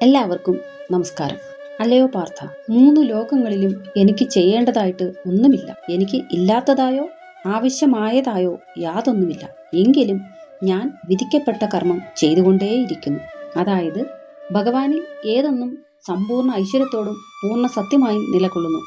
എല്ലാവർക്കും നമസ്കാരം. അല്ലയോ പാർത്ഥ, 3 ലോകങ്ങളിലും എനിക്ക് ചെയ്യേണ്ടതായിട്ട് ഒന്നുമില്ല. എനിക്ക് ഇല്ലാത്തതായോ ആവശ്യമായതായോ യാതൊന്നുമില്ല. എങ്കിലും ഞാൻ വിധിക്കപ്പെട്ട കർമ്മം ചെയ്തുകൊണ്ടേയിരിക്കുന്നു. അതായത് ഭഗവാനിൽ ഏതൊന്നും സമ്പൂർണ്ണ ഐശ്വര്യത്തോടും പൂർണ്ണ സത്യമായും നിലകൊള്ളുന്നു.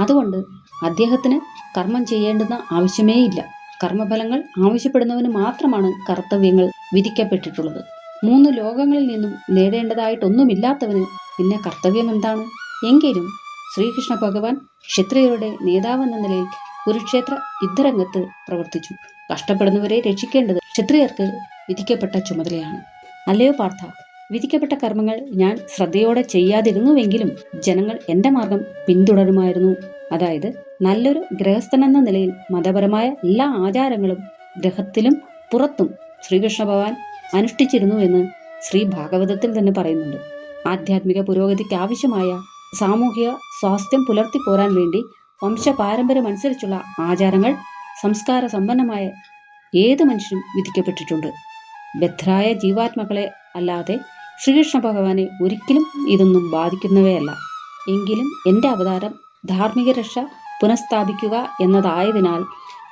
അതുകൊണ്ട് അദ്ദേഹത്തിന് കർമ്മം ചെയ്യേണ്ടുന്ന ആവശ്യമേയില്ല. കർമ്മഫലങ്ങൾ ആവശ്യപ്പെടുന്നവന് മാത്രമാണ് കർത്തവ്യങ്ങൾ വിധിക്കപ്പെട്ടിട്ടുള്ളത്. 3 ലോകങ്ങളിൽ നിന്നും നേടേണ്ടതായിട്ടൊന്നുമില്ലാത്തവന് പിന്നെ കർത്തവ്യം എന്താണ്? എങ്കിലും ശ്രീകൃഷ്ണ ഭഗവാൻ ക്ഷത്രിയരുടെ നേതാവെന്ന നിലയിൽ കുരുക്ഷേത്ര യുദ്ധരംഗത്ത് പ്രവർത്തിച്ചു. കഷ്ടപ്പെടുന്നവരെ രക്ഷിക്കേണ്ടത് ക്ഷത്രിയർക്ക് വിധിക്കപ്പെട്ട ചുമതലയാണ്. അല്ലയോ പാർത്ഥ, വിധിക്കപ്പെട്ട കർമ്മങ്ങൾ ഞാൻ ശ്രദ്ധയോടെ ചെയ്യാതിരുന്നുവെങ്കിലും ജനങ്ങൾ എൻ്റെ മാർഗം പിന്തുടരുമായിരുന്നു. അതായത് നല്ലൊരു ഗൃഹസ്ഥനെന്ന നിലയിൽ മതപരമായ എല്ലാ ആചാരങ്ങളും ഗ്രഹത്തിലും പുറത്തും ശ്രീകൃഷ്ണ ഭഗവാൻ അനുഷ്ഠിച്ചിരുന്നു എന്ന് ശ്രീ ഭാഗവതത്തിൽ തന്നെ പറയുന്നുണ്ട്. ആധ്യാത്മിക പുരോഗതിക്ക് ആവശ്യമായ സാമൂഹിക സ്വാസ്ഥ്യം പുലർത്തിപ്പോരാൻ വേണ്ടി വംശപാരമ്പര്യമനുസരിച്ചുള്ള ആചാരങ്ങൾ സംസ്കാര സമ്പന്നമായ ഏത് മനുഷ്യനും വിധിക്കപ്പെട്ടിട്ടുണ്ട്. ബദ്ധരായ ജീവാത്മകളെ അല്ലാതെ ശ്രീകൃഷ്ണ ഭഗവാനെ ഒരിക്കലും ഇതൊന്നും ബാധിക്കുന്നവയല്ല. എങ്കിലും എൻ്റെ അവതാരം ധാർമ്മിക രക്ഷ പുനഃസ്ഥാപിക്കുക എന്നതായതിനാൽ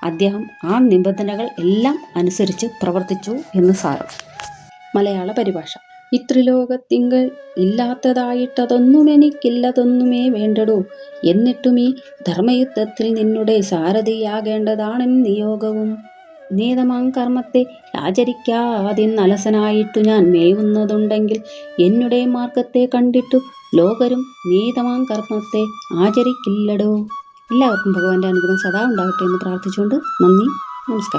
അദ്ദേഹം ആ നിബന്ധനകൾ എല്ലാം അനുസരിച്ച് പ്രവർത്തിച്ചു എന്ന് സാരം. മലയാള പരിഭാഷ. ഇത്രിലോകത്തിങ്കൽ ഇല്ലാത്തതായിട്ടതൊന്നും എനിക്കില്ലതൊന്നുമേ വേണ്ടടൂ. എന്നിട്ടും ഈ ധർമ്മയുദ്ധത്തിൽ നിന്നുടെ സാരഥിയാകേണ്ടതാണെൻ നിയോഗവും. നീതമാം കർമ്മത്തെ ആചരിക്കാതിന്നലസനായിട്ടു ഞാൻ മേവുന്നതുണ്ടെങ്കിൽ എന്നുടെ മാർഗത്തെ കണ്ടിട്ടു ലോകരും നീതമാം കർമ്മത്തെ ആചരിക്കില്ലടോ. എല്ലാവർക്കും ഭഗവാന്റെ അനുഗ്രഹം സദാ ഉണ്ടാകട്ടെ എന്ന് പ്രാർത്ഥിച്ചുകൊണ്ട് നന്ദി, നമസ്കാരം.